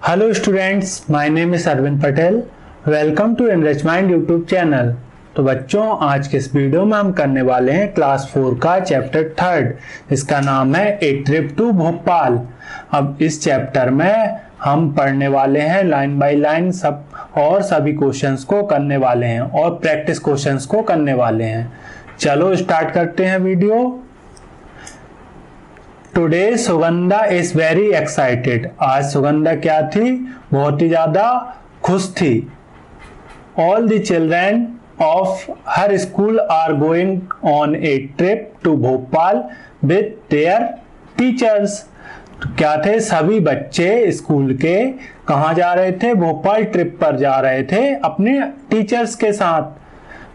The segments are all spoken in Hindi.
Hello students, my name is Arvind Patel. Welcome to enrich mind YouTube channel. तो बच्चों, आज के इस वीडियो में हम करने वाले हैं क्लास 4 का चैप्टर 3। इसका नाम है ए ट्रिप टू भोपाल। अब इस चैप्टर में हम पढ़ने वाले हैं लाइन बाय लाइन सब और सभी क्वेश्चंस को करने वाले हैं और प्रैक्टिस क्वेश्चंस को करने वाले हैं। चलो स्टार्ट करते हैं video. Today Sugandha is very excited. आज सुगंधा क्या थी? बहुत ही ज्यादा खुश थी। All the children of her school are going on a trip to Bhopal with their teachers. क्या थे? सभी बच्चे स्कूल के कहाँ जा रहे थे? भोपाल ट्रिप पर जा रहे थे अपने टीचर्स के साथ।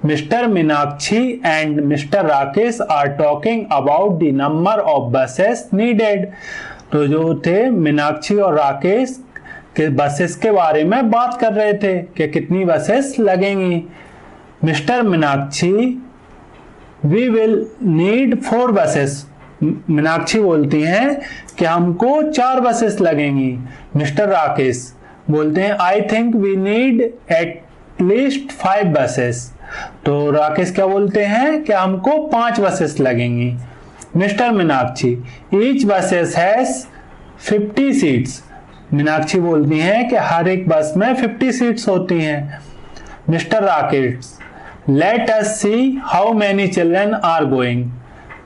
Mr. Meenakshi and Mr. Rakesh are talking about the number of buses needed। तो जो थे मीनाक्षी और राकेश के बसेस के बारे में बात कर रहे थे कि कितनी बसेस लगेंगी। Mister Meenakshi, we will need 4 buses. Meenakshi बोलती हैं कि हमको 4 बसेस लगेंगी। मिस्टर राकेश बोलते हैं I think we need at least 5 buses. तो राकेश क्या बोलते हैं कि हमको 5 बसेस लगेंगी। Mister Meenakshi, each buses has 50 seats. Meenakshi बोलती हैं कि हर एक बस में 50 सीट्स होती हैं। Mister Rakesh, let us see how many children are going.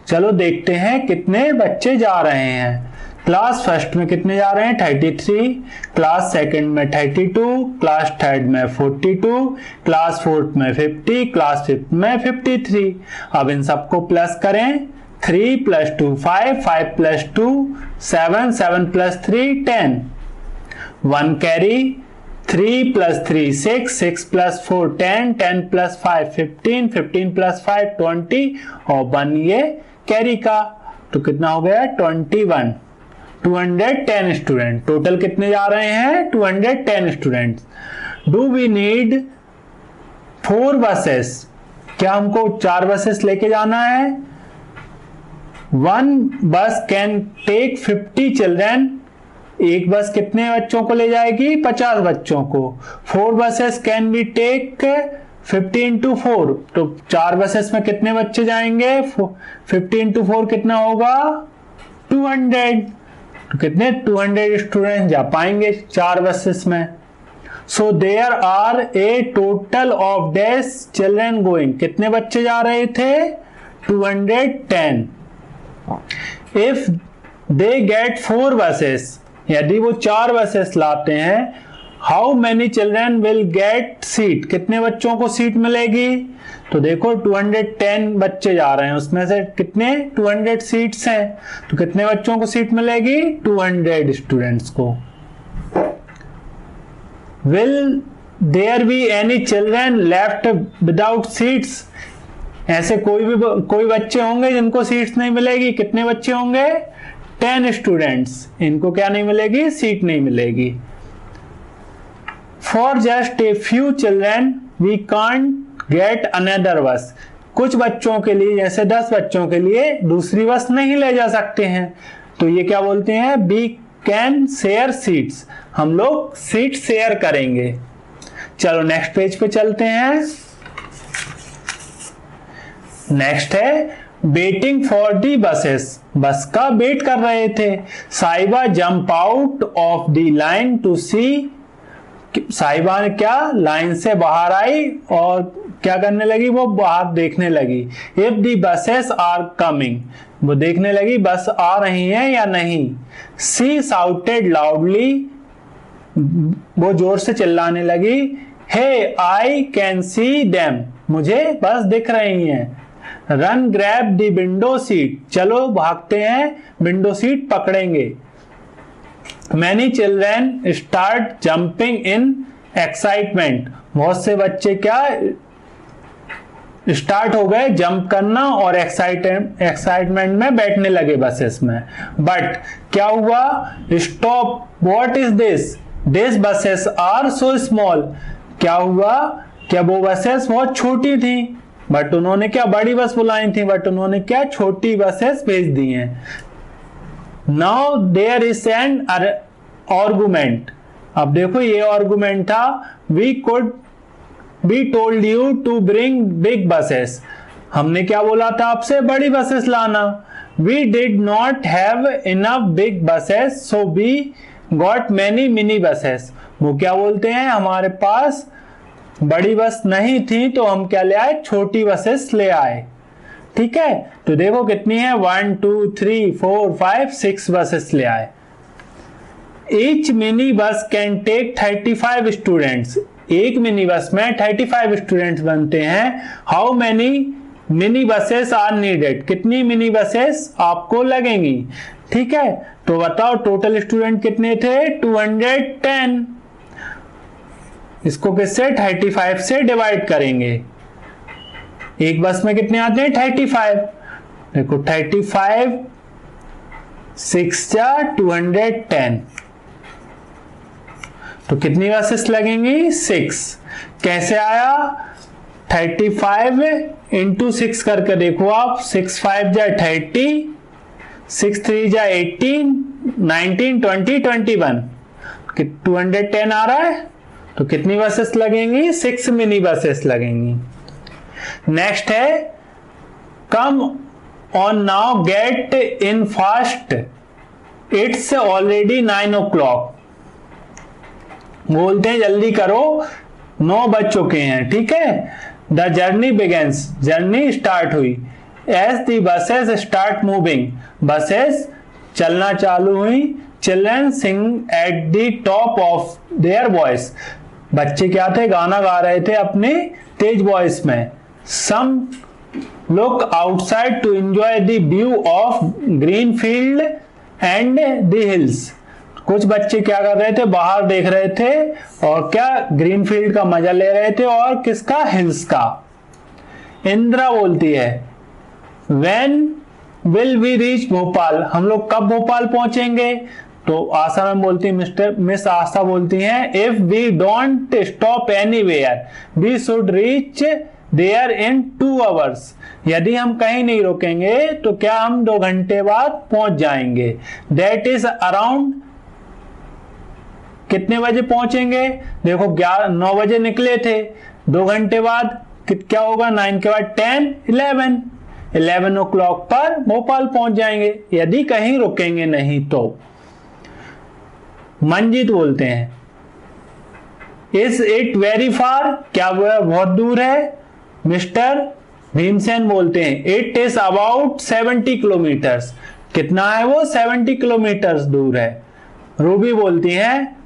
चलो देखते हैं कितने बच्चे जा रहे हैं। क्लास फर्स्ट में कितने जा रहे हैं? 33। क्लास सेकंड में 32। क्लास थर्ड में 42। क्लास फोर्थ में 50। क्लास फिफ्थ में 53। अब इन सबको प्लस करें। 3 + 2 5, 5 + 2 7, 7 + 3 10। 1 कैरी। 3 + 3 6, 6 + 4 10, 10 + 5 15, 15 + 5 20 और 1 ये कैरी का। तो कितना हो गया? 21। 210 स्टूडेंट। टोटल कितने जा रहे हैं? 210 students. Do we need 4 buses? क्या हमको 4 बसेस लेके जाना है? 1 बस कैन टेक 50 चिल्ड्रन। एक बस कितने बच्चों को ले जाएगी? 50 बच्चों को। 4 बसेस कैन बी टेक 15 × 4। तो 4 बसेस में कितने बच्चे जाएंगे? 15 × 4 कितना होगा? 200। तो कितने? 200 स्टूडेंट जा पाएंगे 4 बसेस में। So there are a total of dash children going. कितने बच्चे जा रहे थे? 210। इफ दे गेट 4 बसेस, यदि वो 4 बसेस लाते हैं, how many children will get seat. कितने बच्चों को सीट मिलेगी? तो देखो 210 बच्चे जा रहे हैं, उसमें से कितने? 200 सीट्स हैं। तो कितने बच्चों को सीट मिलेगी? 200 स्टूडेंट्स को। Will there be any children left without seats? ऐसे कोई बच्चे होंगे जिनको सीट्स नहीं मिलेगी? कितने बच्चे होंगे? 10 स्टूडेंट्स। इनको क्या नहीं मिलेगी? सीट नहीं मिलेगी। For just a few children we can't get another bus. कुछ बच्चों के लिए, जैसे 10 बच्चों के लिए दूसरी बस नहीं ले जा सकते हैं, तो ये क्या बोलते हैं? We can share seats. हम लोग सीट शेयर करेंगे। चलो नेक्स्ट पेज पे चलते हैं। नेक्स्ट है वेटिंग फॉर दी बसेस। बस का वेट कर रहे थे। Sahiba jump out of the line to see. Sahiba ने क्या? लाइन से बाहर आई और क्या करने लगी? वो बाहर देखने लगी। If the buses are coming, वो देखने लगी बस आ रही हैं या नहीं। सी साउटेड लाउडली, वो जोर से चिल्लाने लगी। हे आई कैन सी देम, मुझे बस दिख रही हैं। Run grab the window seat, चलो भागते हैं, विंडो सीट पकड़ेंगे। Many children start jumping in excitement। बहुत से बच्चे क्या स्टार्ट हो गए जंप करना और एक्साइटमेंट में बैठने लगे बसेस में। बट क्या हुआ? Stop, what is this? This buses are so small. क्या हुआ? क्या वो बसेस बहुत छोटी थी? बट उन्होंने क्या बड़ी बस बुलाई थी, बट उन्होंने क्या छोटी बसेस भेज दी हैं। Now there is an argument। अब देखो ये आर्गुमेंट था, we could be told you to bring big buses, हमने क्या बोला था आपसे, बड़ी बसेस लाना। We did not have enough big buses so we got many mini buses, वो क्या बोलते हैं, हमारे पास बड़ी बस नहीं थी तो हम क्या ले आए, छोटी बसेस ले आए। ठीक है, तो देखो कितनी है, 1 2 3 4 5 6 बसेस ले आए। Each mini bus can take 35 students, एक मिनी बस में 35 स्टूडेंट्स बनते हैं। How many mini buses are needed, कितनी मिनी बसेस आपको लगेंगी। ठीक है, तो बताओ टोटल स्टूडेंट कितने थे, 210। इसको किससे, 35 से डिवाइड करेंगे। एक बस में कितने आते हैं, 35। देखो 35 6 जा 210, तो कितनी बसेस लगेंगी, 6। कैसे आया, 35 इंटू 6 करके देखो आप, 6 5 जा 30, 6 3 जा 18, 19 20 21, 210 आ रहा है। तो कितनी बसेस लगेंगी, 6 मिनी बसेस लगेंगी। नेक्स्ट है, come on now get in fast, it's already 9 o'clock, बोलते हैं जल्दी करो 9 बज चुके हैं। ठीक है, the journey begins, journey start हुई। As the buses start moving, buses चलना चालू हुई। Children sing at the top of their voice, बच्चे क्या थे, गाना गा रहे थे अपने तेज वॉइस में। Some look outside to enjoy the view of green field and the hills, कुछ बच्चे क्या कर रहे थे, बाहर देख रहे थे और क्या, ग्रीन फील्ड का मजा ले रहे थे, और किसका, हिल्स का। इंदिरा बोलती है, when will we reach Bhopal, हम लोग कब भोपाल पहुंचेंगे। तो आशा मैम बोलती है, मिस आशा बोलती हैं, if we don't stop anywhere we should reach there in 2 hours, यदि हम कहीं नहीं रुकेंगे तो क्या हम 2 घंटे बाद पहुंच जाएंगे। दैट इज अराउंड, कितने बजे पहुंचेंगे, देखो 9 बजे निकले थे, 2 घंटे बाद क्या होगा, 9 के बाद 10 11 o'clock पर भोपाल पहुंच जाएंगे, यदि कहीं रुकेंगे नहीं तो। मंजीत बोलते हैं, इज इट वेरी फार, क्या वह बहुत दूर है। मिस्टर भीमसेन बोलते हैं, इट इज अबाउट 70 किलोमीटर्स, कितना है वो, 70 किलोमीटर्स दूर है। रूबी बोलती हैं,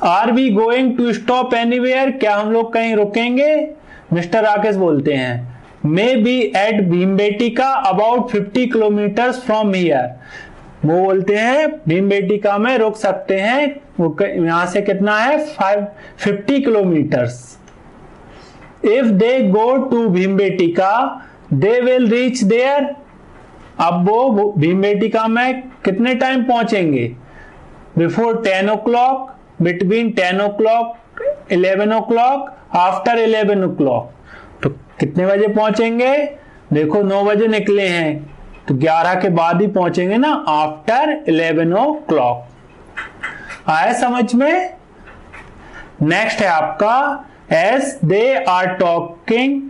are we going to stop anywhere, क्या हम लोग कहीं रुकेंगे। मिस्टर राकेश बोलते हैं, may be at Bhimbetka about 50 kilometres from here, वो बोलते हैं भीमबेटिका में रुक सकते हैं, वो यहां से कितना है, 50 kilometres. If they go to Bhimbetka they will reach there, अब वो भीमबेटिका में कितने टाइम पहुंचेंगे, before 10 o'clock, between 10 o'clock 11 o'clock, after 11 o'clock, तो कितने बजे पहुंचेंगे, देखो 9 बजे निकले हैं तो 11 के बाद ही पहुंचेंगे ना, आफ्टर 11 o'clock। आया समझ में। नेक्स्ट है आपका, as they are talking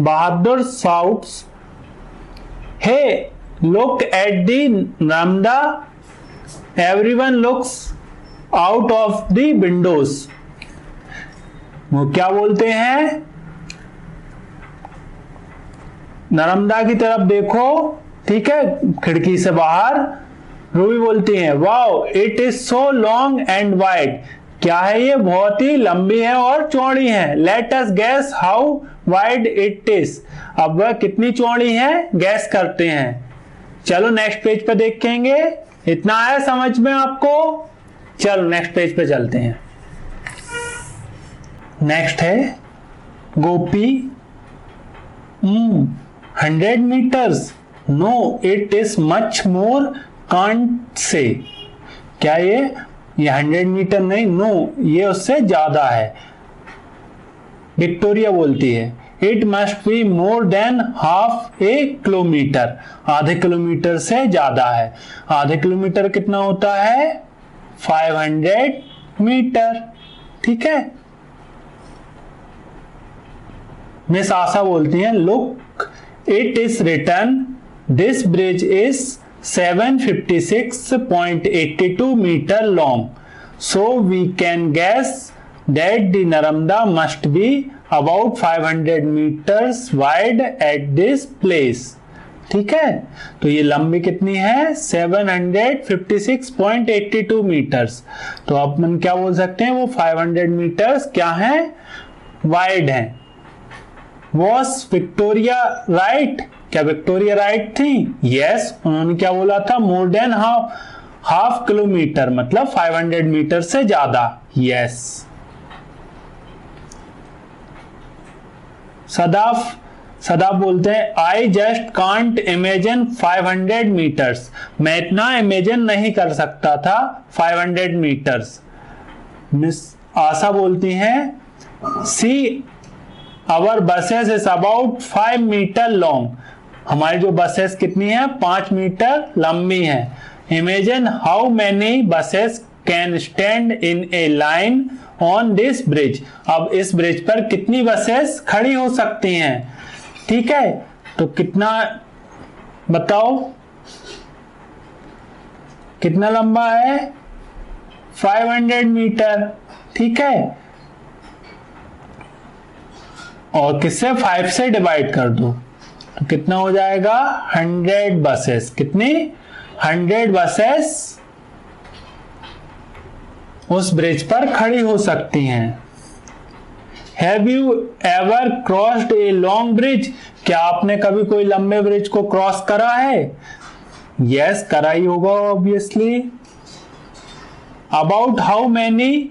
Bahadur scouts, hey look at the Narmada, everyone looks out of the windows, वो क्या बोलते हैं, नर्मदा की तरफ देखो, ठीक है, खिड़की से बाहर। रूबी बोलती हैं, wow it is so long and wide, क्या है ये, बहुत ही लंबी है और चौड़ी है। Let us gas how wide it is, अब वह कितनी चौड़ी है, गैस करते हैं। चलो नेक्स्ट पेज पे देखेंगे। इतना है समझ में आपको, चलो नेक्स्ट पेज पे चलते हैं। नेक्स्ट है Gopi, 100 metres, no it is much more, can't say, क्या ये 100 मीटर नहीं, नो ये उससे ज्यादा है। विक्टोरिया बोलती है, it must be more than half A kilometre, आधे किलोमीटर से ज्यादा है। आधे किलोमीटर कितना होता है, 500 मीटर। ठीक है, मिस आशा बोलती हैं look it is written this bridge is 756.82 metre long, so we can guess that the Narmada must be about 500 metres wide at this place. ठीक है, तो ये लंबी कितनी है 756.82 मीटर्स। तो अपन क्या बोल सकते हैं, वो 500 मीटर्स क्या है, वाइड है। वॉज विक्टोरिया राइट, क्या विक्टोरिया राइट थी? यस, उन्होंने क्या बोला था, मोर देन हाफ किलोमीटर, मतलब 500 मीटर से ज्यादा। यस। सदाफ बोलते हैं I just can't imagine 500 metres, मैं इतना इमेजिन नहीं कर सकता था 500 मीटर्स। मिस आशा बोलती हैं see our buses is about 5 metre long, हमारी जो बसेस कितनी है 5 मीटर लंबी है। Imagine how many buses can stand in a line on this bridge, अब इस ब्रिज पर कितनी बसेस खड़ी हो सकती हैं। ठीक है, तो कितना बताओ, कितना लंबा है 500 मीटर। ठीक है, और किससे 5 से डिवाइड कर दो तो कितना हो जाएगा 100 बसेस। कितनी 100 बसेस उस ब्रिज पर खड़ी हो सकती हैं। Have you ever crossed a long bridge? क्या आपने कभी कोई लंबे ब्रिज को क्रॉस करा है? Yes, करा ही होगा obviously. About how many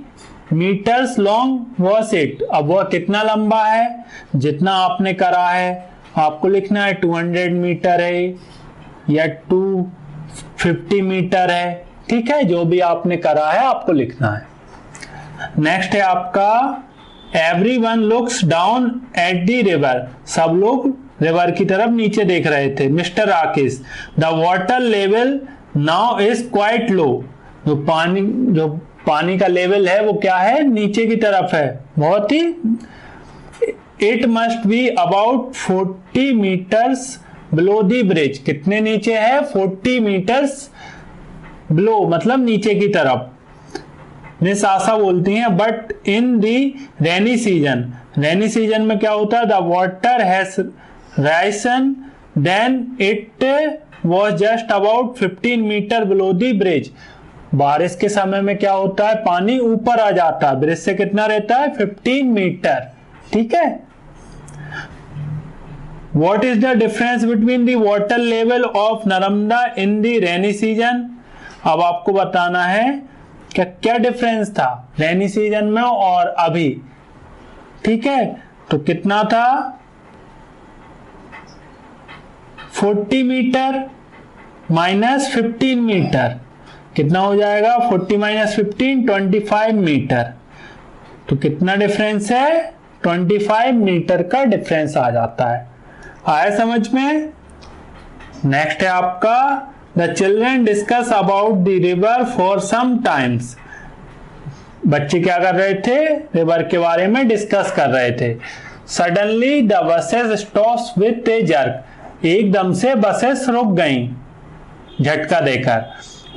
meters long was it? अब वह कितना लंबा है, जितना आपने करा है आपको लिखना है 200 मीटर है या 250 मीटर है। ठीक है, जो भी आपने करा है आपको लिखना है। नेक्स्ट है आपका everyone looks down at the river, सब लोग रिवर की तरफ नीचे देख रहे थे। Mister Rakesh the water level now is quite low, जो पानी का लेवल है वो क्या है, नीचे की तरफ है बहुत ही। It must be about 40 metres below the bridge, कितने नीचे है 40 मीटर्स बिलो, मतलब नीचे की तरफ। मिस आशा बोलती हैं but in the rainy season, rainy season में क्या होता है, the water has risen then it was just about 15 metre below the bridge, बारिश के समय में क्या होता है पानी ऊपर आ जाता है, ब्रिज से कितना रहता है 15 मीटर। ठीक है, what is the difference between the water level of Narmada in the rainy season, अब आपको बताना है क्या क्या डिफरेंस था रेनी सीजन में और अभी। ठीक है, तो कितना था 40 मीटर माइनस 15 मीटर, कितना हो जाएगा 40 माइनस 15 25 मीटर, तो कितना डिफरेंस है 25 मीटर का डिफरेंस आ जाता है। आया समझ में। नेक्स्ट है आपका the children discuss about the river for some times, बच्चे क्या कर रहे थे, रिवर के बारे में डिस्कस कर रहे थे। Suddenly the buses stops with a jerk, एकदम से बसेस रुक गईं झटका देकर।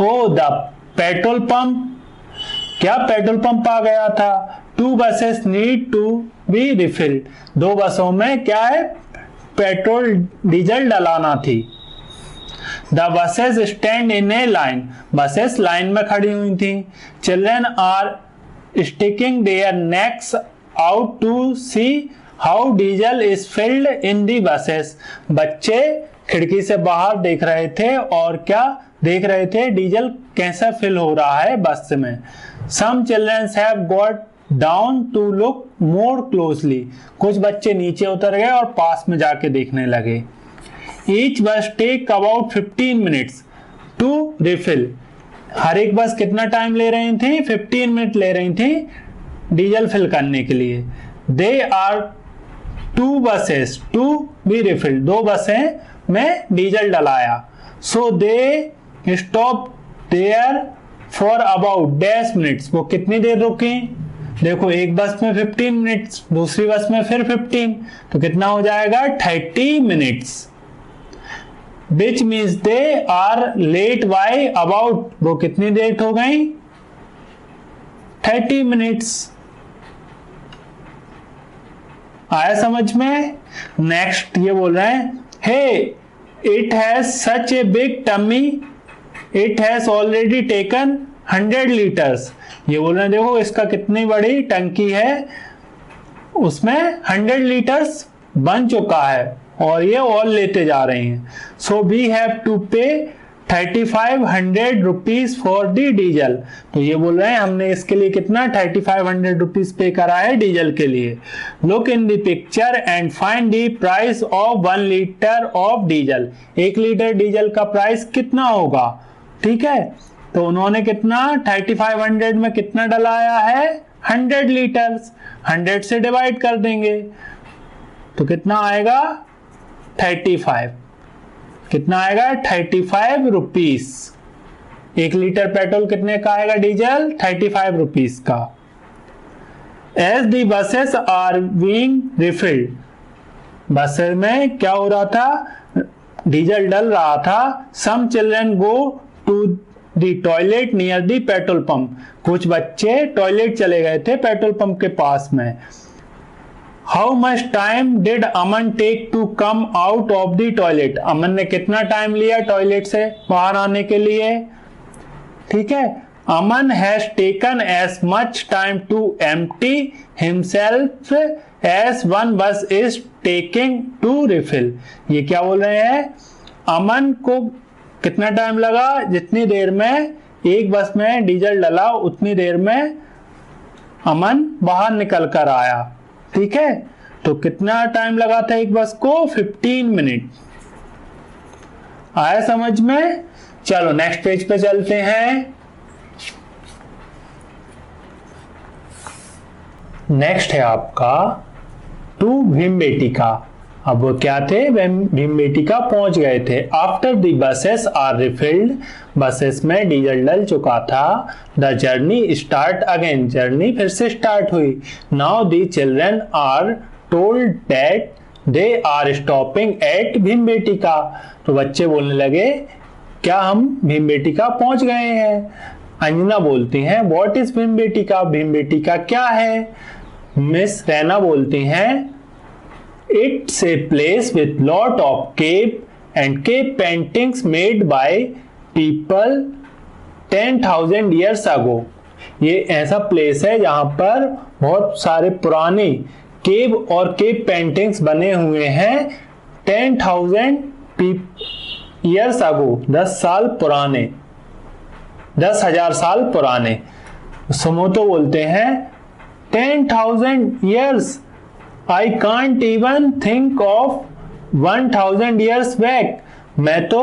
ओ द पेट्रोल पंप, क्या पेट्रोल पंप आ गया था। 2 buses need to be refilled, 2 बसों में क्या है पेट्रोल डीजल डलाना थी। The buses stand in a line, buses लाइन में खड़ी हुई थी। Children are sticking there necks out to see how diesel is filled in the buses, बच्चे खिड़की से बाहर देख रहे थे और क्या देख रहे थे, डीजल कैसा फिल हो रहा है बस में। Some childrens have got down to look more closely, कुछ बच्चे नीचे उतर गए और पास में जाके देखने लगे। Each bus take about 15 minutes to refill, हर एक बस कितना टाइम ले रही थी 15 मिनट ले रही थी डीजल फिल करने के लिए। They are 2 buses to be refilled, 2 बसें में डीजल डलाया। So they stop there for about dash minutes, वो कितनी देर रुके? देखो एक बस में 15 मिनट्स, दूसरी बस में फिर 15, तो कितना हो जाएगा 30 minutes. Which means they are late by about, वो कितनी लेट हो गई? 30 मिनट्स। आया समझ में? नेक्स्ट ये बोल रहे हैं, hey it has such a big tummy, it has already taken 100 litres. ये बोल रहे हैं देखो इसका कितनी बड़ी टंकी है, उसमें 100 लीटर्स बन चुका है और ये और लेते जा रहे हैं। सो वी हैव टू पे 3500 रुपीज फॉर दी डीजल। तो ये बोल रहे हैं हमने इसके लिए कितना 3500 रुपीज पे करा है डीजल के लिए। Look in the picture and find the price of 1 litre of diesel. 1 litre diesel का प्राइस कितना होगा? ठीक है, तो उन्होंने कितना 3500 में कितना डलाया है? 100 लीटर्स। 100 से डिवाइड कर देंगे तो कितना आएगा? 35। कितना आएगा? 35 रुपीस। 1 लीटर पेट्रोल कितने का आएगा? डीजल 35 रुपीस का। As the buses are being refilled, bus में क्या हो रहा था? डीजल डल रहा था। Some children go to the toilet near the petrol pump, कुछ बच्चे टॉयलेट चले गए थे पेट्रोल पंप के पास में। How much time did Aman take to come out of the toilet, Aman ने कितना टाइम लिया टॉयलेट से बाहर आने के लिए? ठीक है, Aman has taken as much time to empty himself as one bus is taking to refill. ये क्या बोल रहे हैं? अमन को कितना टाइम लगा? जितनी देर में एक बस में डीजल डला उतनी देर में अमन बाहर निकल कर आया। ठीक है, तो कितना टाइम लगा था एक बस को? 15 मिनट। आया समझ में? चलो नेक्स्ट पेज पे चलते हैं। नेक्स्ट है आपका टू भीमबेटिका। अब वो क्या थे? भीमबेटिका पहुंच गए थे। After the buses are refilled, buses में डीजल डल चुका था। The journey start again, journey फिर से स्टार्ट हुई। Now the children are told that they are stopping at Bhimbetka. तो बच्चे बोलने लगे क्या हम भीमबेटिका पहुंच गए हैं? अंजना बोलती हैं व्हाट इज भीमबेटिका, भीमबेटिका क्या है? मिस रैना बोलती हैं It's a place with lot of cave and cave paintings made by people 10,000 years ago। ये ऐसा प्लेस है जहां पर बहुत सारे पुराने केव और केव पेंटिंग्स बने हुए हैं 10,000 years ago, 10 साल पुराने, 10,000 साल पुराने। समोतो बोलते हैं 10,000 years, I can't even think of 1,000 years back। मैं तो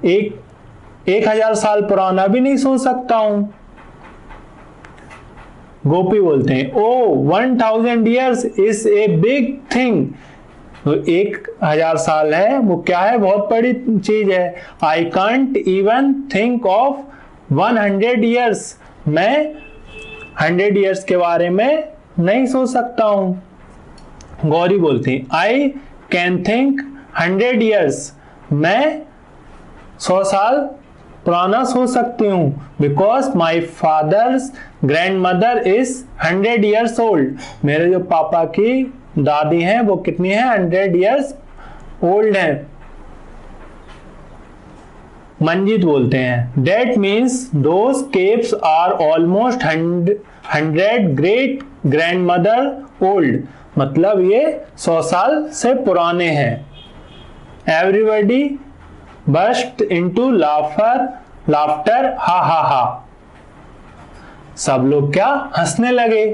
1,000 साल पुराना भी नहीं सोच सकता हूं। गोपी बोलते हैं ओ 1,000 years is a big thing। तो 1,000 साल है वो क्या है? बहुत बड़ी चीज है। I can't even think of 100 years, मैं 100 years के बारे में नहीं सोच सकता हूं। गौरी बोलती है आई कैन थिंक 100 years, मैं 100 साल पुराना सोच सकती हूँ। Because my father's grand mother is 100 years old, मेरे जो पापा की दादी हैं वो कितनी है? 100 years ओल्ड है। मंजीत बोलते हैं that means those caves are almost 100 great grand mother old, मतलब ये 100 साल से पुराने हैं। एवरीबडी बस्ट इनटू लाफ्टर, हा हा हा, सब लोग क्या? हंसने लगे।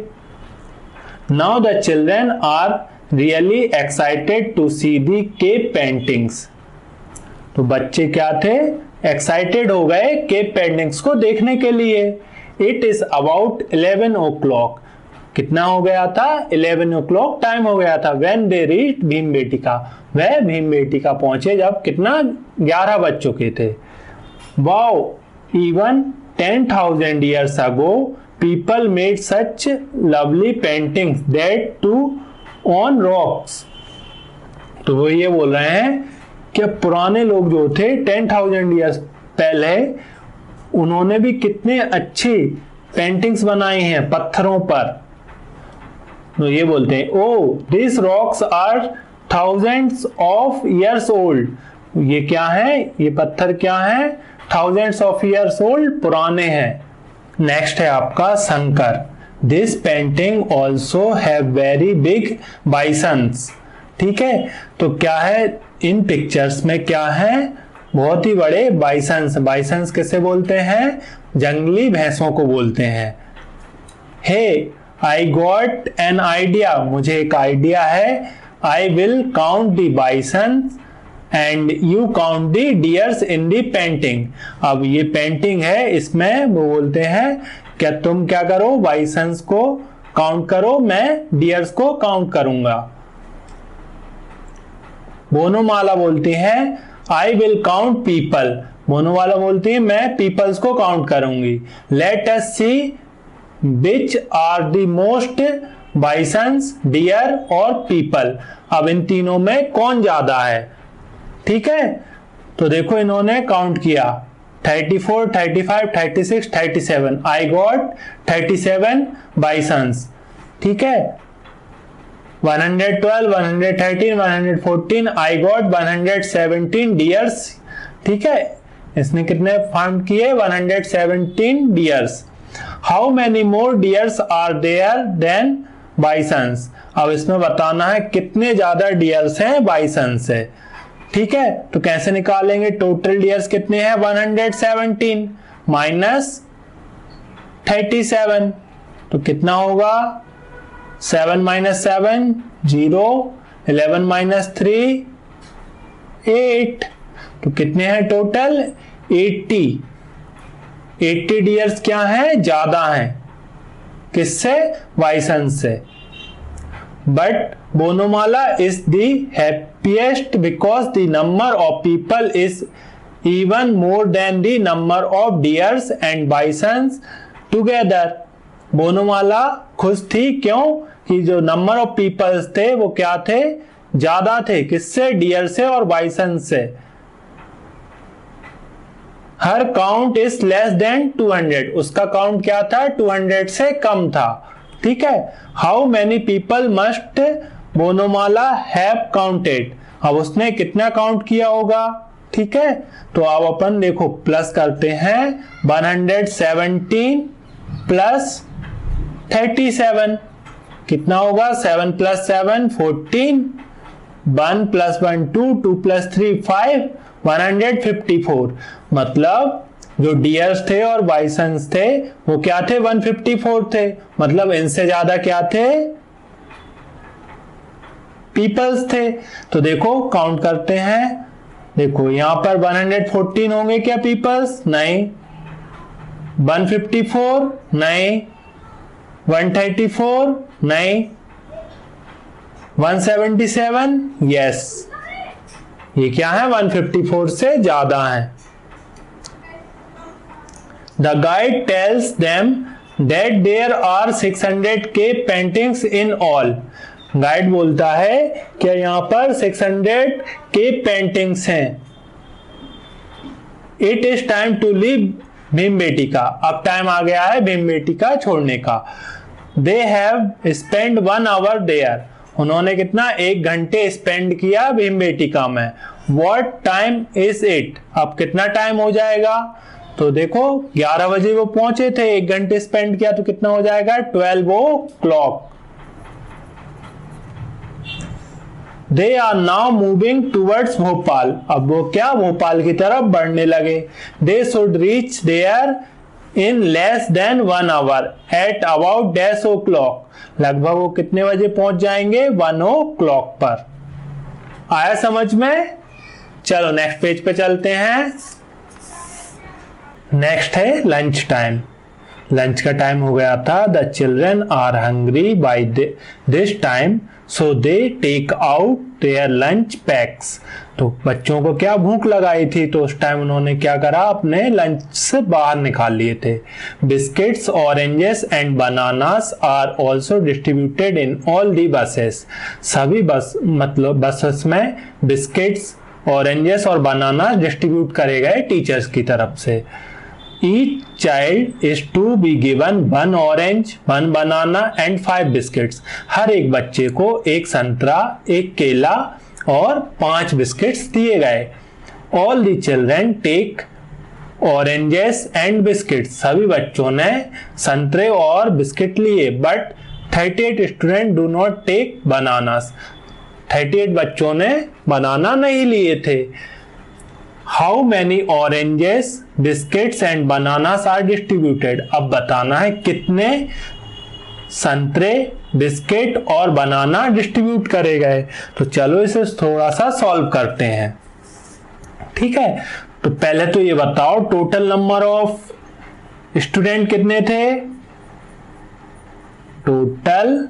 Now the children are really excited to see the cave paintings. तो बच्चे क्या थे? एक्साइटेड हो गए केव पेंटिंग्स को देखने के लिए। इट इज अबाउट 11 o'clock, कितना हो गया था? 11 o'clock टाइम हो गया था। व्हेन दे रीच भीमबेटिका, वह भीमबेटिका पहुंचे जब कितना? 11 बज चुके थे। Wow, even 10,000 years ago people made such lovely paintings that too on rocks। तो वो ये बोल रहे हैं कि पुराने लोग जो थे 10,000 ईयर्स पहले उन्होंने भी कितने अच्छी पेंटिंग्स बनाई हैं पत्थरों पर। तो ये बोलते हैं oh this rocks are thousands of years old. ये क्या है, ये पत्थर क्या है, थाउजेंड्स ऑफ ईयर्स ओल्ड, पुराने हैं। नेक्स्ट है आपका Shankar. This painting also have very big बाइसन्स। ठीक है, तो क्या है इन पिक्चर्स में, क्या है, बहुत ही बड़े बाइसन्स। बाइसन्स किसे बोलते हैं, जंगली भैंसों को बोलते हैं। हे आई गॉट एन आइडिया, मुझे एक आइडिया है। I will count the बाइसन्स and you count the dears in the painting. अब ये पेंटिंग है, इसमें वो बोलते हैं क्या तुम क्या करो, बाइसन्स को काउंट करो, मैं डियर्स को काउंट करूंगा। बोनोमाला बोलती है I will count people. Bonomala बोलती है मैं पीपल्स को काउंट करूंगी। Let us see which are the most bisons, deer और पीपल। अब इन तीनों में कौन ज्यादा है। ठीक है, तो देखो इन्होंने काउंट किया 34, 35, 36, 37। I got 37 बाइसन्स। ठीक है, 112, 113, 114, आई गॉट 117 डियर्स। ठीक है, इसने कितने फाउंड किए, 117 deers. How many more deers are there than bisons. अब इसमें बताना है कितने ज्यादा डियर्स हैं बाइसन से। ठीक है, तो कैसे निकालेंगे, टोटल डियर्स कितने हैं, 117 माइनस 37, तो कितना होगा, 7 माइनस 7 0, 11 माइनस 3 8, तो कितने हैं टोटल 80। 80 डियर्स क्या है, ज्यादा है, किससे, बाइसन से। But Bonomala is the happiest because the number of people is even more than the number of deers and bisons together. Bonomala खुश थी, क्यों कि जो नंबर ऑफ पीपल्स थे वो क्या थे, ज्यादा थे, किससे, डियर से और बाइसन से। हर काउंट इज लेस देन 200, उसका काउंट क्या था, 200 से कम था। ठीक है, how many people must Bonomala have counted. अब उसने कितना काउंट किया होगा। ठीक है, तो अब अपन देखो प्लस करते हैं, 117 प्लस 37 कितना होगा, 7 प्लस 7 14, 1 प्लस 1 2, 2 प्लस 3 5, 154। मतलब जो डियर्स थे और बाइसन्स थे वो क्या थे, 154 थे। मतलब इनसे ज्यादा क्या थे, पीपल्स थे। तो देखो काउंट करते हैं, देखो यहां पर 114 होंगे क्या पीपल्स, नहीं। 154 नहीं, 134 नहीं, 177 यस, ये क्या है, 154 से ज्यादा है। The guide tells them that there are 600K paintings in all. Guide बोलता है कि यहां पर 600K पेंटिंग्स हैं। It is time to leave Bhimbetka. अब टाइम आ गया है भीमबेटिका छोड़ने का। They have spent 1 hour there. उन्होंने कितना, 1 घंटे स्पेंड किया भीमबेटिका में। What time is it? अब कितना टाइम हो जाएगा, तो देखो 11 बजे वो पहुंचे थे, 1 घंटे स्पेंड किया तो कितना हो जाएगा, 12 o'clock। They are now moving towards Bhopal. अब वो क्या, भोपाल की तरफ बढ़ने लगे। They should reach there in less than 1 hour at about dash o'clock। लगभग वो कितने बजे पहुंच जाएंगे, 1 o'clock पर। आया समझ में। चलो नेक्स्ट पेज पे चलते हैं। नेक्स्ट है लंच टाइम। लंच का टाइम हो गया था। The children are hungry by this time so they take out their lunch packs. तो बच्चों को क्या भूख लगाई थी, तो उस टाइम उन्होंने क्या करा, अपने लंच से बाहर निकाल लिए थे। Biscuits, oranges and bananas are also distributed in all the buses. सभी बसेस में बिस्किट्स, ऑरेंजेस और बनाना डिस्ट्रीब्यूट करे गए टीचर्स की तरफ से। Each child is to be given 1 orange, 1 banana and 5 biscuits. हर एक बच्चे को एक संतरा, एक केला और 5 बिस्किट्स दिए गए। All the children take oranges and biscuits. सभी बच्चों ने संतरे और बिस्किट लिए। But 38 students do not take bananas. 38 बच्चों ने बनाना नहीं लिए थे। How many oranges, biscuits and bananas are distributed? अब बताना है कितने संतरे, बिस्किट और बनाना डिस्ट्रीब्यूट करे गए। तो चलो इसे थोड़ा सा सॉल्व करते हैं। ठीक है, तो पहले तो ये बताओ टोटल नंबर ऑफ स्टूडेंट कितने थे। टोटल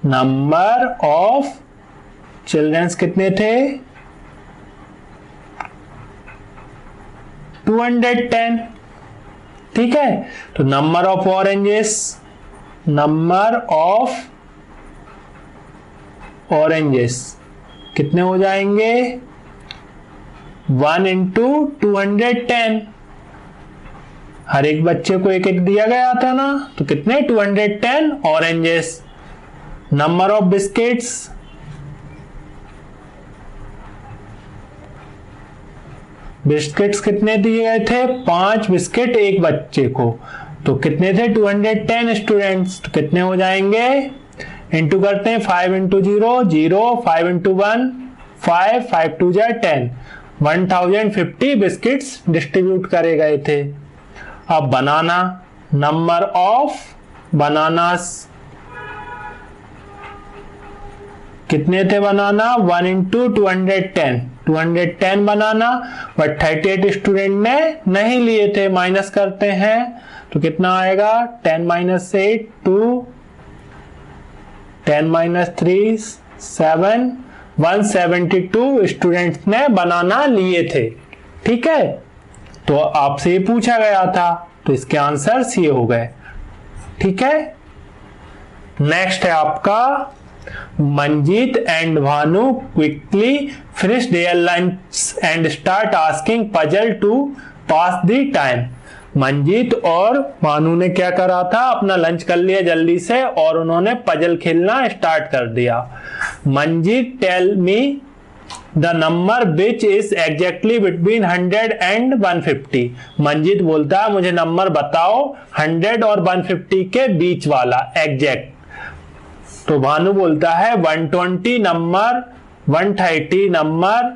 नंबर ऑफ चिल्ड्रंस कितने थे, 210। ठीक है, तो number of oranges, number of oranges कितने हो जाएंगे, 1 into 210। हर एक बच्चे को एक एक दिया गया था ना, तो कितने 210 oranges. Number of biscuits, biscuits कितने दिए गए थे, 5 बिस्किट एक बच्चे को। तो कितने थे 210 स्टूडेंट्स। तो कितने हो जाएंगे, इंटू करते हैं 5 into 0 0, 5 into 1 5, 5 2 10, 1050 बिस्किट्स डिस्ट्रीब्यूट करे गए थे। अब बनाना, नंबर ऑफ बनानास कितने थे बनाना, 1 into 210, 210 बनाना। बट 38 स्टूडेंट ने नहीं लिए थे, माइनस करते हैं तो कितना आएगा, 10 - 8 2, 10 - 3 7, 172 स्टूडेंट्स ने बनाना लिए थे। ठीक है, तो आपसे ये पूछा गया था, तो इसके आंसर्स ये हो गए। ठीक है, नेक्स्ट है आपका Manjeet and Bhanu quickly finish their lunch and start asking puzzle to pass the time. Manjeet और भानु ने क्या करा था, अपना लंच कर लिया जल्दी से और उन्होंने पजल खेलना स्टार्ट कर दिया। Manjeet tell me the number which is exactly between 100 and 150। Manjeet बोलता है मुझे नंबर बताओ 100 और 150 के बीच वाला एग्जैक्ट। तो भानु बोलता है 120 नंबर, 130 नंबर,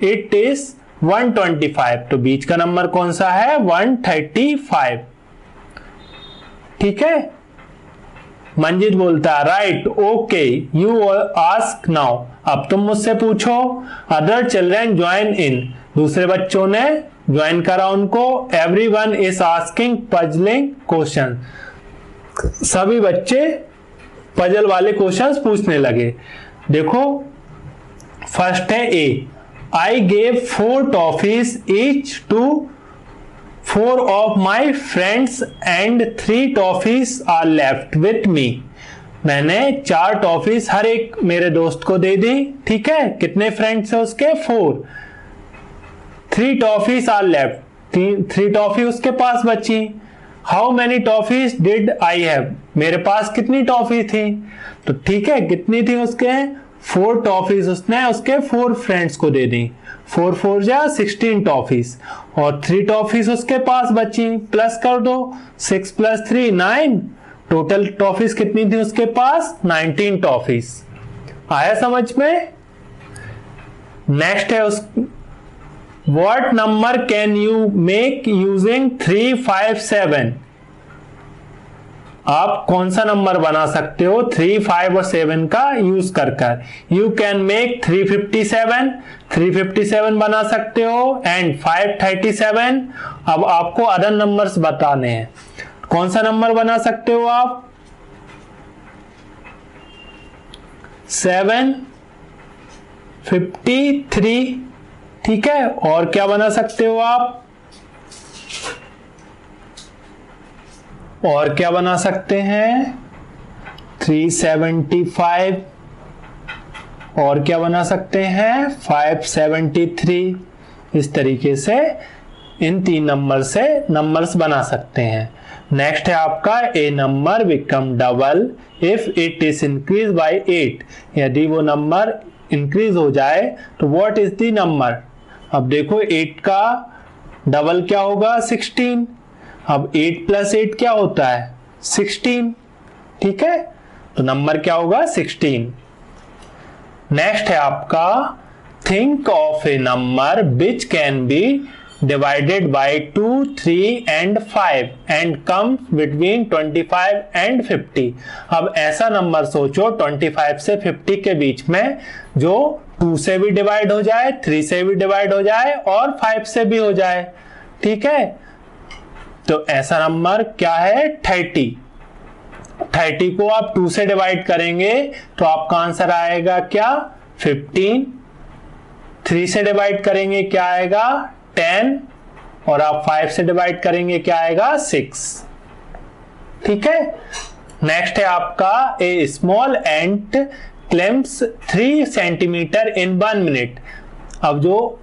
इट इज 125। तो बीच का नंबर कौन सा है, 135। ठीक है, मंजीत बोलता है right, okay, you ask now. अब तुम मुझसे पूछो। अदर चिल्ड्रन ज्वाइन इन, दूसरे बच्चों ने ज्वाइन करा उनको। Everyone is asking puzzling question, सभी बच्चे पजल वाले क्वेश्चंस पूछने लगे। देखो फर्स्ट है A, I gave 4 toffees each to 4 of my friends and 3 toffees are left with me. मैंने 4 टॉफीज हर एक मेरे दोस्त को दे दी। ठीक है, कितने फ्रेंड्स है उसके, 4। 3 टॉफीज आर लेफ्ट, 3 टॉफी उसके पास बची। How many toffees did I have, मेरे पास कितनी टॉफी थी। तो ठीक है, कितनी थी उसके, 4 टॉफीज उसने उसके 4 फ्रेंड्स को दे दी। 4 4 जा 16 टॉफीज और 3 टॉफीज उसके पास बची। प्लस कर दो, 6 + 3 9। टोटल टॉफीज कितनी थी उसके पास, 19 टॉफीज। आया समझ में। नेक्स्ट है उस What number can you make using 3, 5, 7? आप कौन सा नंबर बना सकते हो 3, 5 और 7 का यूज कर कर। यू कैन मेक 357, 357 बना सकते हो एंड 537। अब आपको अदर नंबर्स बताने हैं। कौन सा नंबर बना सकते हो आप? 753, ठीक है। और क्या बना सकते हो आप? और क्या बना सकते हैं? 375। और क्या बना सकते हैं? 573। इस तरीके से इन 3 नंबर से नंबर्स बना सकते हैं। नेक्स्ट है आपका a number become double if it is increase by 8। यदि वो नंबर इंक्रीज हो जाए तो व्हाट इज द नंबर? अब देखो 8 का डबल क्या होगा? 16। अब 8 प्लस 8 क्या होता है? 16, ठीक है। तो नंबर क्या होगा? 16। नेक्स्ट है आपका think of A number which can be divided by 2, 3 and 5 and comes between 25 and 50। अब ऐसा नंबर सोचो 25 से 50 के बीच में जो 2 से भी डिवाइड हो जाए, 3 से भी डिवाइड हो जाए और 5 से भी हो जाए, ठीक है। तो ऐसा नंबर क्या है? 30। 30 को आप 2 से डिवाइड करेंगे तो आपका आंसर आएगा क्या? 15। 3 से डिवाइड करेंगे क्या आएगा? 10। और आप 5 से डिवाइड करेंगे क्या आएगा? 6, ठीक है। नेक्स्ट है आपका a small ant claims 3 centimetre in 1 minute. अब जो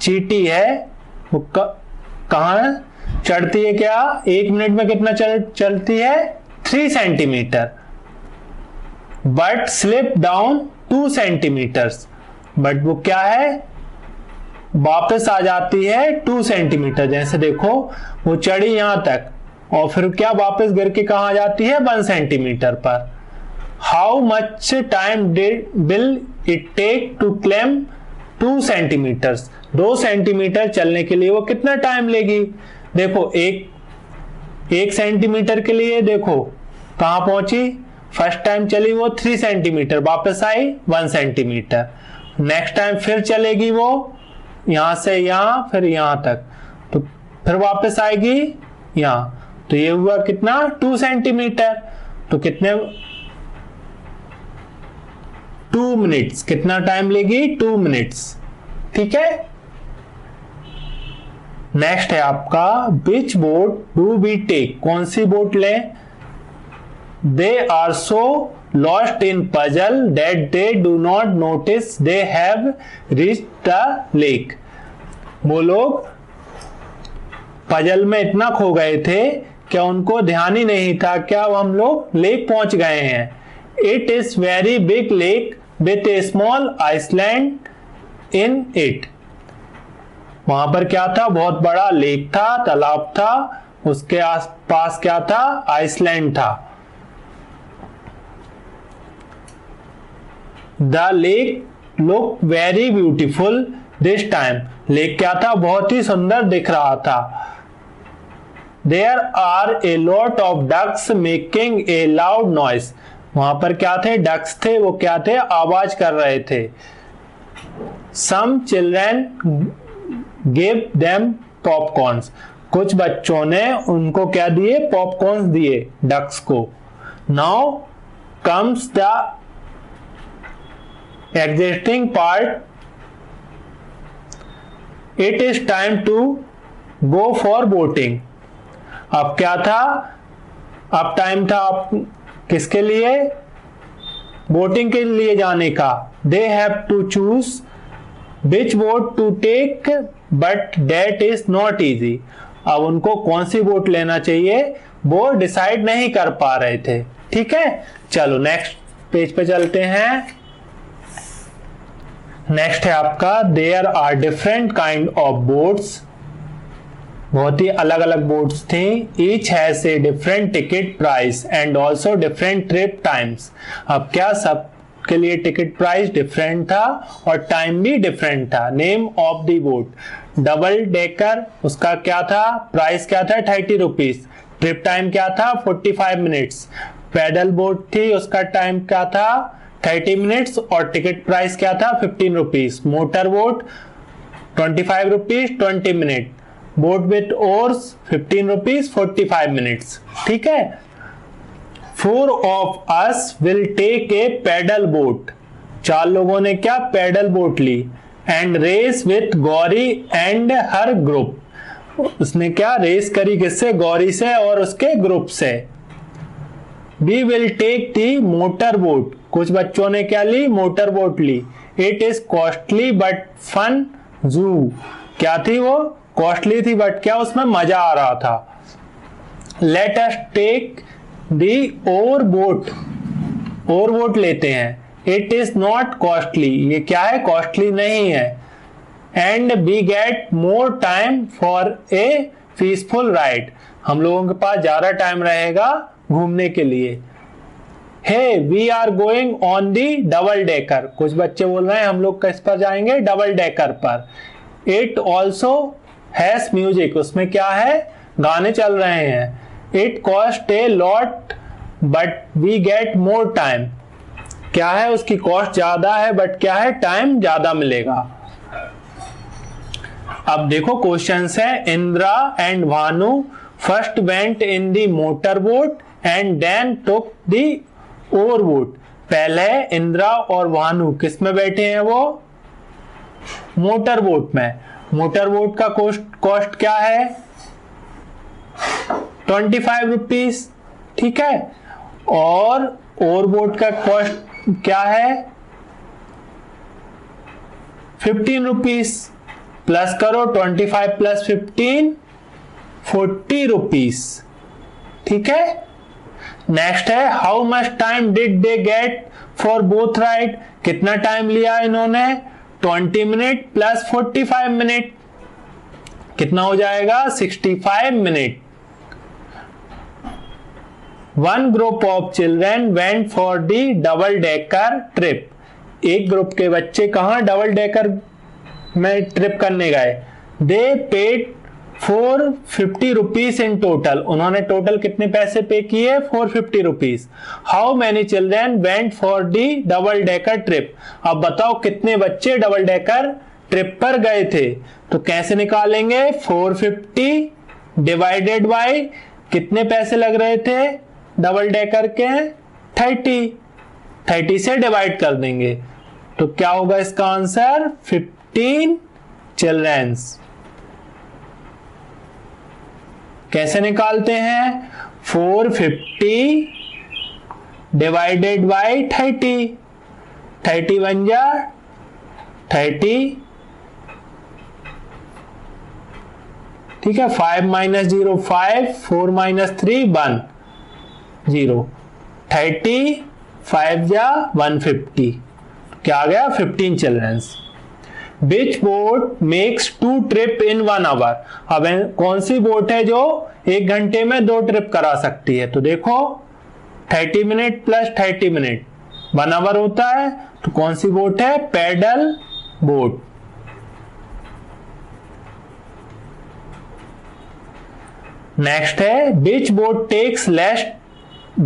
चींटी है वो कहां चढ़ती है? क्या 1 मिनट में कितना चलती है? 3 centimetre. But slip down 2 centimetres. But वो क्या है? वापस आ जाती है 2 सेंटीमीटर। जैसे देखो वो चढ़ी यहां तक और फिर क्या वापस गिर के कहां जाती है? 1 सेंटीमीटर पर। How much time will it take to climb 2 centimetres? 2 centimetre चलने के लिए वो कितना टाइम लेगी? देखो एक सेंटीमीटर के लिए देखो कहां पहुंची? फर्स्ट टाइम चली वो 3 सेंटीमीटर, वापस आई 1 सेंटीमीटर। नेक्स्ट टाइम फिर चलेगी वो यहां से यहां फिर यहां तक, तो फिर वापस आएगी यहां। तो ये हुआ कितना? 2 सेंटीमीटर। तो कितने? 2 मिनट्स। कितना टाइम लेगी? 2 मिनट्स, ठीक है। नेक्स्ट है आपका which boat do we take? कौन सी बोट लें? They are so lost in puzzle that they do not notice they have reached the lake। वो लोग पजल में इतना खो गए थे क्या उनको ध्यान ही नहीं था क्या हम लोग लेक पहुंच गए हैं। It is very big lake with a small island in it. वहां पर क्या था? बहुत बड़ा लेक था, तालाब था, उसके आसपास क्या था? आइसलैंड था। The lake looked very beautiful this time। Lake क्या था? बहुत ही सुंदर दिख रहा था। There are a lot of ducks making a loud noise। वहां पर क्या थे? डक्स थे, वो क्या थे? आवाज कर रहे थे। Some children gave them popcorns। कुछ बच्चों ने उनको क्या दिए? पॉपकॉर्न दिए डक्स को। Now comes the existing part। It is time to go for boating। अब क्या था? अब टाइम था आप किसके लिए? बोटिंग के लिए जाने का। They have to choose which boat to take but that is not easy। अब उनको कौन सी बोट लेना चाहिए वो डिसाइड नहीं कर पा रहे थे, ठीक है। चलो नेक्स्ट पेज पे चलते हैं। नेक्स्ट है आपका there are different kind of boats. बहुत ही अलग अलग बोट्स थी। Each has a different ticket price and also different trip times. अब क्या सब के लिए टिकट प्राइस डिफरेंट था और टाइम भी डिफरेंट था। Name of the boat. Double decker उसका क्या था? प्राइस क्या था? 30 रुपीज। ट्रिप टाइम क्या था? 45 मिनट्स। पैडल बोट थी, उसका टाइम क्या था? 30 मिनट्स और टिकट प्राइस क्या था? 15 rupees. Motor boat 25 rupees 20 minute. Boat with oars 15 rupees 45 minutes. ठीक है। 4 of us will take a paddle boat, 4 लोगों ने क्या पैडल बोट ली, and race with Gauri and her group, उसने क्या रेस करी किससे, गौरी से और उसके ग्रुप से। We will take the motor boat, कुछ बच्चों ने क्या ली, मोटर बोट ली। It is costly but fun zoo, क्या थी वो, कॉस्टली थी बट क्या उसमें मजा आ रहा था। Let us take the oar boat लेते हैं। इट इज नॉट कॉस्टली, ये क्या है, कॉस्टली नहीं है। And we get more time for a peaceful ride, हम लोगों के पास ज्यादा टाइम रहेगा घूमने के लिए। Hey we are going on the double decker, कुछ बच्चे बोल रहे हैं हम लोग किस पर जाएंगे, डबल डेकर पर। इट ऑल्सो हैज म्यूजिक, उसमें क्या है, गाने चल रहे हैं। It cost a lot but we get more time, क्या है, उसकी कॉस्ट ज्यादा है बट क्या है, टाइम ज्यादा मिलेगा। अब देखो क्वेश्चंस है, Indira and Bhanu first went in the motor boat and then took the oar boat, पहले इंदिरा और भानु किस में बैठे हैं, वो मोटर बोट में। मोटर बोट का कॉस्ट क्या है, 25 रुपीज। ठीक है। और ओर बोट का कॉस्ट क्या है, 15 रुपीज। प्लस करो 25 प्लस 15 40 रुपीज। ठीक है। नेक्स्ट है, how much time did they get for both ride, कितना टाइम लिया इन्होंने, 20 मिनट प्लस 45 मिनट, कितना हो जाएगा, 65 minute. One group of children went for the double decker trip, एक ग्रुप के बच्चे कहां डबल डेकर में ट्रिप करने गए। दे पेड 450 रुपीज इन टोटल, उन्होंने टोटल कितने पैसे पे किए, 450 rupees. How many children went for the double decker trip, अब बताओ कितने बच्चे डबल डेकर ट्रिप पर गए थे। तो कैसे निकालेंगे, 450 डिवाइडेड बाय कितने पैसे लग रहे थे डबल डेकर के, 30 से डिवाइड कर देंगे तो क्या होगा इसका आंसर, 15 चिल्ड्रेन्स। कैसे निकालते हैं, 450 डिवाइडेड बाय 30 बन जा 30, ठीक है। 5 माइनस 0 5, 4 माइनस 3 1 0, 30 5 जा 150, क्या आ गया, 15 children's. Which boat makes 2 trip in 1 hour, अब कौन सी बोट है जो 1 घंटे में 2 ट्रिप करा सकती है, तो देखो 30 मिनट प्लस 30 मिनट 1 आवर होता है, तो कौन सी बोट है, पैडल बोट। नेक्स्ट है, which boat takes less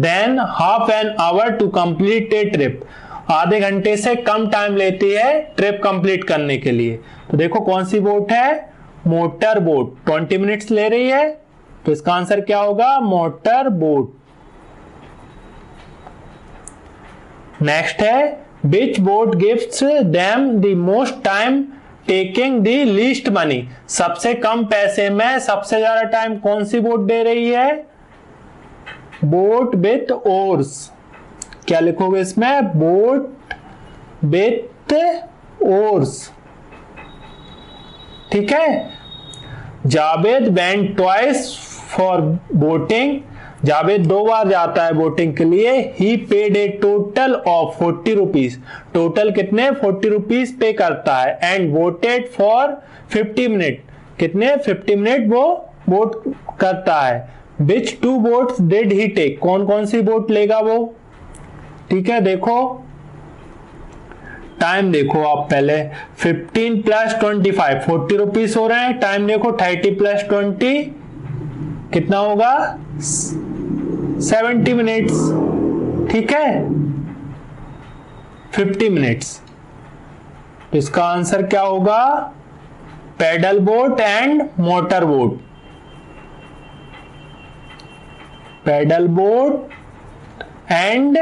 than half an hour to complete a trip, आधे घंटे से कम टाइम लेती है ट्रिप कंप्लीट करने के लिए। तो देखो कौन सी बोट है, मोटर बोट, 20 मिनट्स ले रही है, तो इसका आंसर क्या होगा, मोटर बोट। नेक्स्ट है, which boat gives them the most time taking the least money, सबसे कम पैसे में सबसे ज्यादा टाइम कौन सी बोट दे रही है, बोट विथ ओर्स। क्या लिखोगे इसमें, बोट विथ ओर्स। ठीक है। Javed went twice for boating, Javed 2 बार जाता है बोटिंग के लिए। He paid a total of 40 rupees, total कितने 40 रुपीज पे करता है। एंड बोटेड फॉर 50 मिनट, कितने 50 मिनट वो बोट करता है। विच 2 बोट्स डिड ही टेक, कौन कौन सी बोट लेगा वो। ठीक है। देखो टाइम देखो आप पहले, 15 प्लस 25 40 रुपीज हो रहे हैं, टाइम देखो 30 प्लस 20 कितना होगा, 70 मिनट्स। ठीक है, 50 मिनट्स, तो इसका आंसर क्या होगा, paddle boat and motor boat, paddle boat and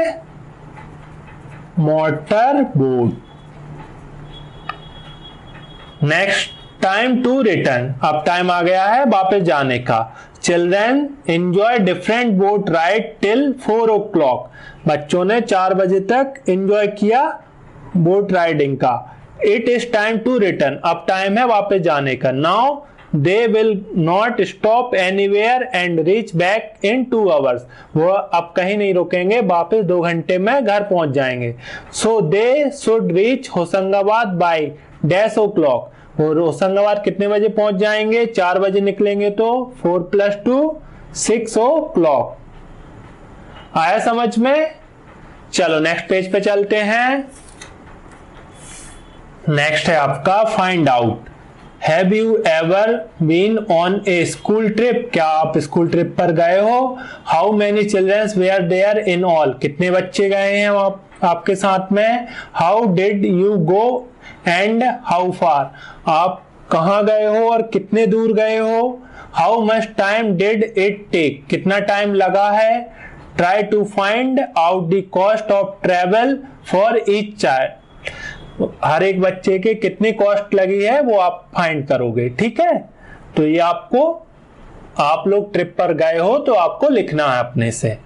motor boat. Next, time to return, अब टाइम आ गया है वापस जाने का। Children enjoy different boat ride till 4 o'clock, बच्चों ने 4 बजे तक एंजॉय किया बोट राइडिंग का। It is time to return, अब टाइम है वापस जाने का। Now they will not stop anywhere and reach back in 2 hours, वो अब कहीं नहीं रुकेंगे, वापस 2 घंटे में घर पहुंच जाएंगे। So they should reach Hoshangabad by dash o'clock, और होशंगाबाद कितने बजे पहुंच जाएंगे, 4 बजे निकलेंगे तो 4 + 2 6 o'clock। आया समझ में? चलो नेक्स्ट पेज पे चलते हैं। नेक्स्ट है आपका find out. Have you ever been on a school trip, क्या आप स्कूल ट्रिप पर गए हो? How many childrens were there in all, कितने बच्चे गए हैं आपके साथ में? How did you go and how far, आप कहाँ गए हो और कितने दूर गए हो? How much time did it take, कितना टाइम लगा है? Try to find out the cost of travel for each child, हर एक बच्चे के कितनी कॉस्ट लगी है वो आप फाइंड करोगे, ठीक है? तो ये आपको, आप लोग ट्रिप पर गए हो तो आपको लिखना है अपने से।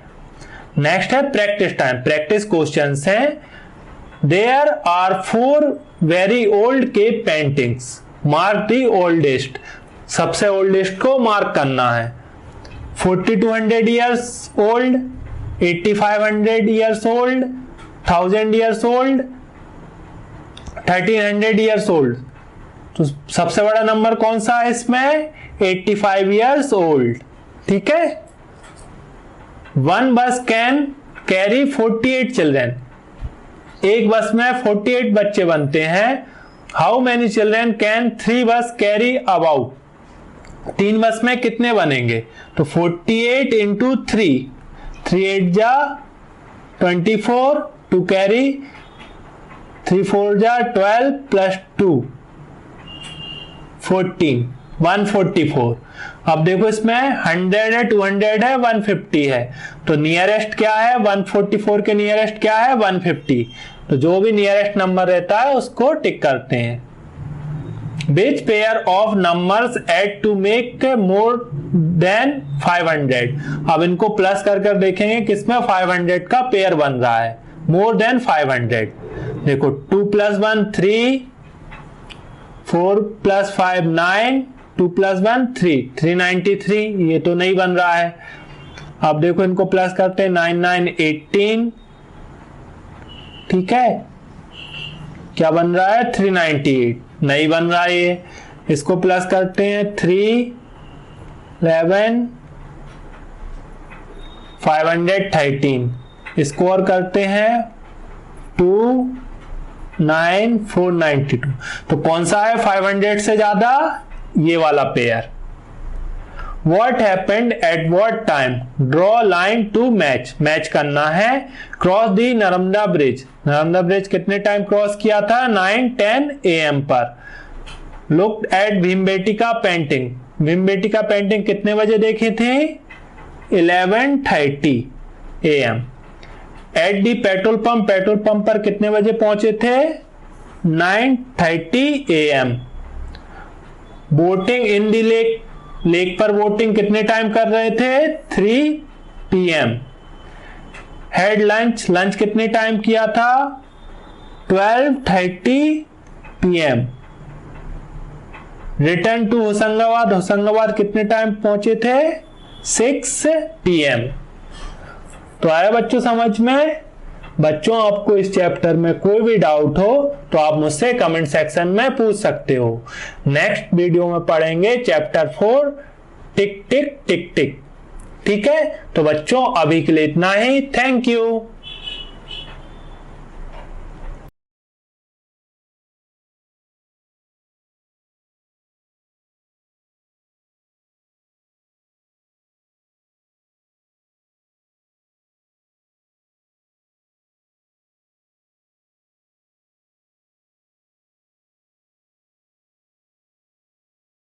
नेक्स्ट है प्रैक्टिस टाइम, प्रैक्टिस क्वेश्चंस हैं। There are 4 very old cave paintings, mark the oldest, सबसे ओल्डेस्ट को मार्क करना है। 4200 years old, 8500 years old, 1000 years old, 1300 years old. तो सबसे बड़ा नंबर कौन सा है इसमें? 85 ईयर्स ओल्ड, ठीक है? वन बस कैन कैरी 48 चिल्ड्रन, एक बस में 48 बच्चे बनते हैं। हाउ मेनी चिल्ड्रन कैन 3 बस कैरी अबाउट, 3 बस में कितने बनेंगे? तो 48 into 3, 3 8 जा 24, टू कैरी 3 4 जा 12 + 2 14, 144। अब देखो इसमें 100 है, 200 है, 150 है, तो नियरेस्ट क्या है? 144 के नियरेस्ट क्या है? 150। तो जो भी नियरेस्ट नंबर रहता है उसको टिक करते हैं। Which pair of numbers add to make more than 500, अब इनको प्लस कर कर देखेंगे किसमें 500 का पेयर बन रहा है, more than 500। देखो 2 + 1 3, 4 + 5 9, 2 + 1 3, 393, ये तो नहीं बन रहा है। अब देखो इनको प्लस करते हैं, 9 9 18, ठीक है? क्या बन रहा है? 398, नहीं बन रहा है ये। इसको प्लस करते हैं, 3 11 513, इसको और करते हैं 2 9 492। तो कौन सा है 500 से ज्यादा? ये वाला pair. What happened at what time? Draw line to match, match करना है। Cross the Narmada bridge, Narmada bridge कितने टाइम क्रॉस किया था? 9:10 AM पर। Looked at Bhimbetka painting, Bhimbetka painting कितने बजे देखी थी? 11:30 AM। At the petrol pump, petrol pump पर कितने बजे पहुंचे थे? 9:30 AM। Boating in the lake, lake पर बोटिंग कितने टाइम कर रहे थे? 3 PM। हैड लंच, लंच कितने टाइम किया था? 12:30 PM। Return to Hoshangabad, Hoshangabad कितने टाइम पहुंचे थे? 6 PM। तो आया बच्चों समझ में? बच्चों आपको इस चैप्टर में कोई भी डाउट हो तो आप मुझसे कमेंट सेक्शन में पूछ सकते हो। नेक्स्ट वीडियो में पढ़ेंगे चैप्टर 4 टिक टिक टिक टिक, ठीक है? तो बच्चों अभी के लिए इतना ही। Thank you.